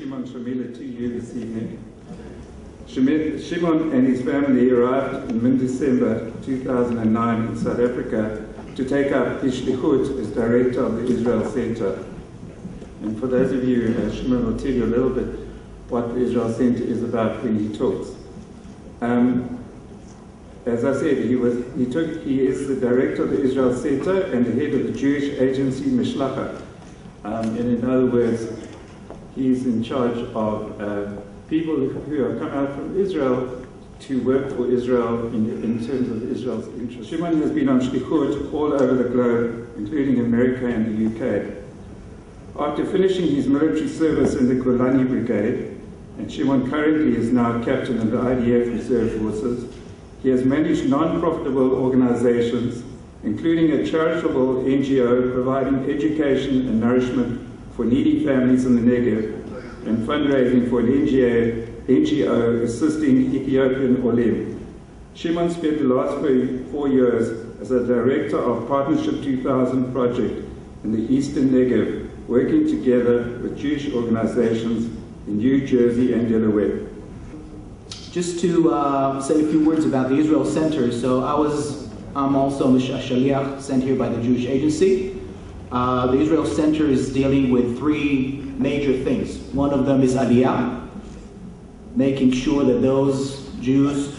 Shimon Shamila to you this evening. Shimon and his family arrived in mid-December 2009 in South Africa to take up his shlichut as director of the Israel Center. And for those of you, Shimon will tell you a little bit what the Israel Center is about when he talks. As I said, he is the director of the Israel Center and the head of the Jewish agency Mishlachat. And in other words, he is in charge of people who have come out from Israel to work for Israel in terms of Israel's interests. Shimon has been on shlichut all over the globe, including America and the UK. After finishing his military service in the Golani Brigade, and Shimon currently is now captain of the IDF Reserve Forces, he has managed non-profitable organizations, including a charitable NGO providing education and nourishment for needy families in the Negev, and fundraising for an NGO assisting Ethiopian Olim. Shimon spent the last 4 years as a director of Partnership 2000 project in the Eastern Negev, working together with Jewish organizations in New Jersey and Delaware. Just to say a few words about the Israel Center. So I'm also a shaliach sent here by the Jewish Agency. The Israel Center is dealing with 3 major things. One of them is Aliyah, making sure that those Jews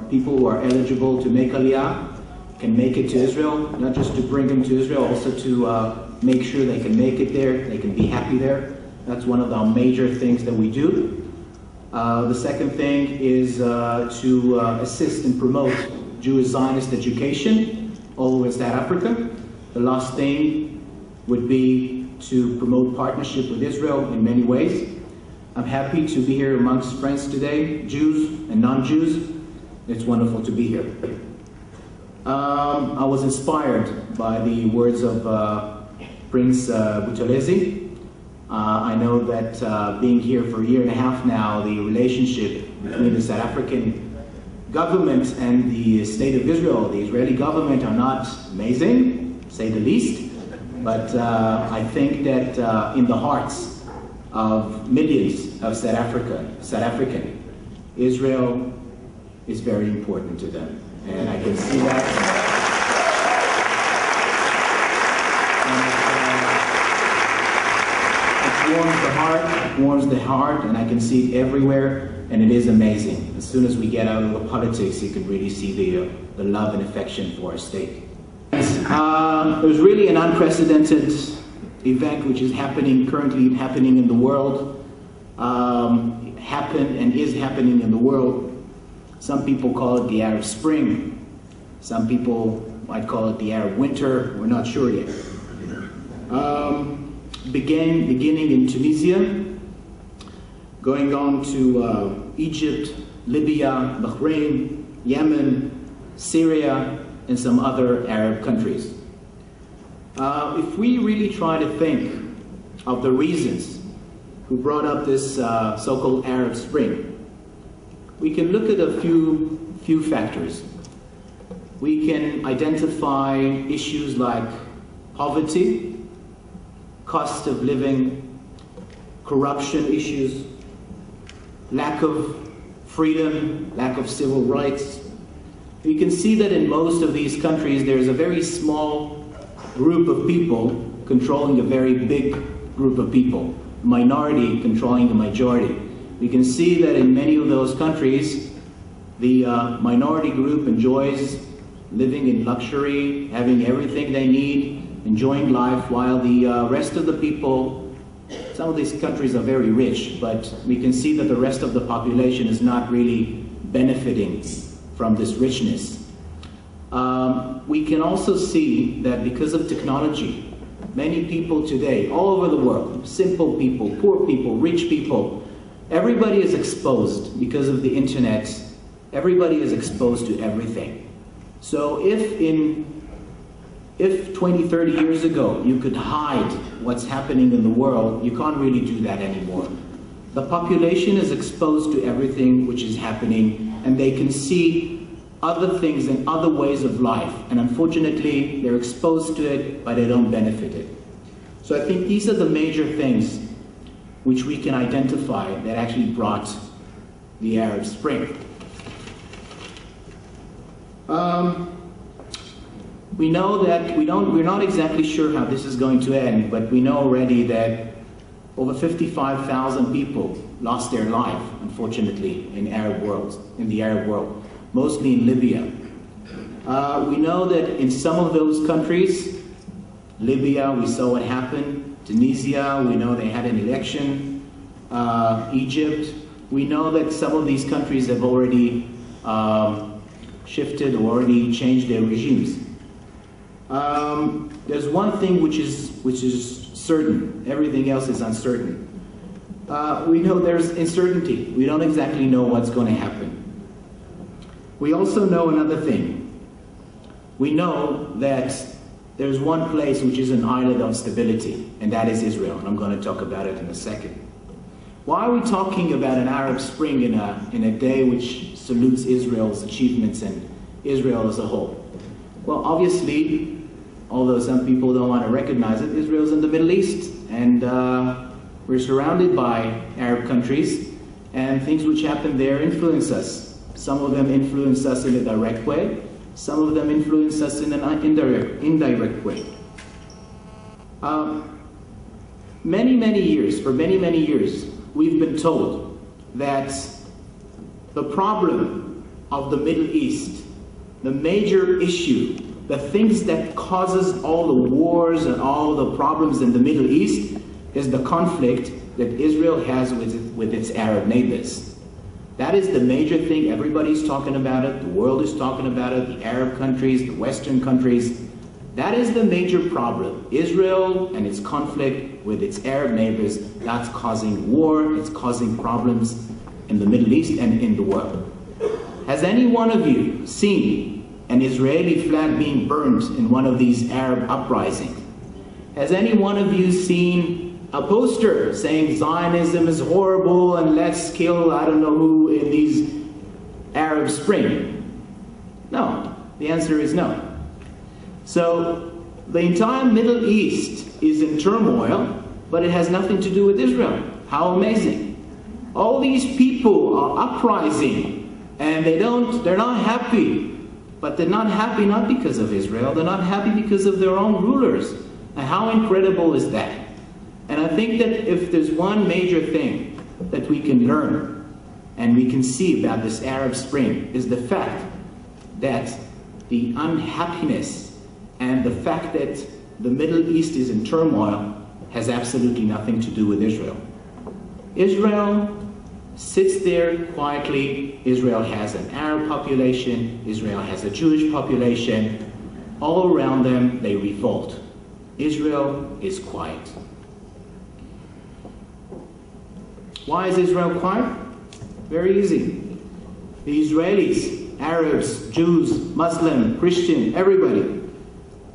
people who are eligible to make Aliyah can make it to Israel, not just to bring them to Israel, also to make sure they can make it there, they can be happy there. That's one of the major things that we do. The second thing is to assist and promote Jewish Zionist education all over South Africa. The last thing would be to promote partnership with Israel in many ways. I'm happy to be here amongst friends today, Jews and non-Jews. It's wonderful to be here. I was inspired by the words of Prince Buthelezi. I know that being here for a year and a half now, the relationship between the South African government and the State of Israel, the Israeli government, are not amazing, to say the least. But I think that in the hearts of millions of South African, Israel is very important to them. And I can see that. It warms the heart, and I can see it everywhere, and it is amazing. As soon as we get out of the politics, you can really see the love and affection for our state. There's really an unprecedented event which is currently happening in the world, happened and is happening in the world. Some people call it the Arab Spring. Some people might call it the Arab Winter. We're not sure yet. Beginning in Tunisia, going on to Egypt, Libya, Bahrain, Yemen, Syria, and some other Arab countries. If we really try to think of the reasons who brought up this so-called Arab Spring, we can look at a few factors. We can identify issues like poverty, cost of living, corruption issues, lack of freedom, lack of civil rights. You can see that in most of these countries there's a very small group of people controlling a very big group of people, minority controlling the majority. We can see that in many of those countries the minority group enjoys living in luxury, having everything they need, enjoying life, while the rest of the people, some of these countries are very rich, but we can see that the rest of the population is not really benefiting from this richness. We can also see that because of technology, many people today, all over the world, simple people, poor people, rich people, everybody is exposed because of the internet. Everybody is exposed to everything. So if 20, 30 years ago you could hide what's happening in the world, you can't really do that anymore. The population is exposed to everything which is happening, and they can see other things and other ways of life. And unfortunately, they're exposed to it, but they don't benefit it. So I think these are the major things which we can identify that actually brought the Arab Spring. We know that we're not exactly sure how this is going to end, but we know already that over 55,000 people lost their life, unfortunately, in the Arab world, mostly in Libya. We know that in some of those countries, Libya, we saw what happened. Tunisia, we know they had an election. Egypt, we know that some of these countries have already shifted or already changed their regimes. There's one thing which is certain. Everything else is uncertain. We know there's uncertainty. We don't exactly know what's going to happen. We also know another thing. We know that there's one place which is an island of stability, and that is Israel, and I'm going to talk about it in a second. Why are we talking about an Arab Spring in a day which salutes Israel's achievements and Israel as a whole? Well, obviously, although some people don't want to recognize it, Israel's in the Middle East, and we're surrounded by Arab countries, and things which happen there influence us. Some of them influence us in a direct way, some of them influence us in an indirect way. For many, many years, we've been told that the problem of the Middle East, the major issue, the things that causes all the wars and all the problems in the Middle East is the conflict that Israel has with its Arab neighbors. That is the major thing. Everybody's talking about it. The world is talking about it. The Arab countries, the Western countries. That is the major problem. Israel and its conflict with its Arab neighbors, that's causing war. It's causing problems in the Middle East and in the world. Has any one of you seen an Israeli flag being burned in one of these Arab uprisings? Has any one of you seen a poster saying Zionism is horrible and let's kill I don't know who in these Arab Spring? No. The answer is no. So the entire Middle East is in turmoil, but it has nothing to do with Israel. How amazing. All these people are uprising and they're not happy. But they're not happy not because of Israel, they're not happy because of their own rulers. And how incredible is that? And I think that if there's one major thing that we can learn and we can see about this Arab Spring is the fact that the unhappiness and the fact that the Middle East is in turmoil has absolutely nothing to do with Israel. Israel sits there quietly. Israel has an Arab population. Israel has a Jewish population. All around them, they revolt. Israel is quiet. Why is Israel quiet? Very easy. The Israelis, Arabs, Jews, Muslim, Christian, everybody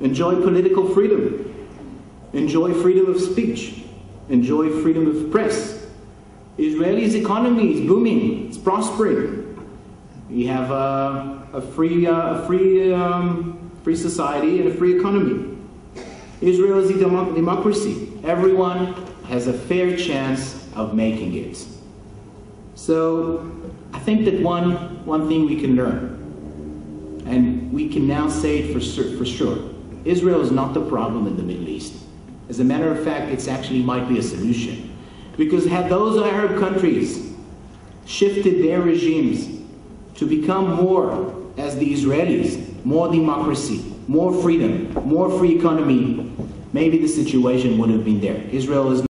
enjoy political freedom, enjoy freedom of speech, enjoy freedom of press. Israel's economy is booming, it's prospering. We have a free society and a free economy. Israel is a democracy. Everyone has a fair chance of making it. So I think that one thing we can learn, and we can now say it for sure, Israel is not the problem in the Middle East. As a matter of fact, it actually might be a solution. Because had those Arab countries shifted their regimes to become more as the Israelis, more democracy, more freedom, more free economy, maybe the situation would have been there. Israel is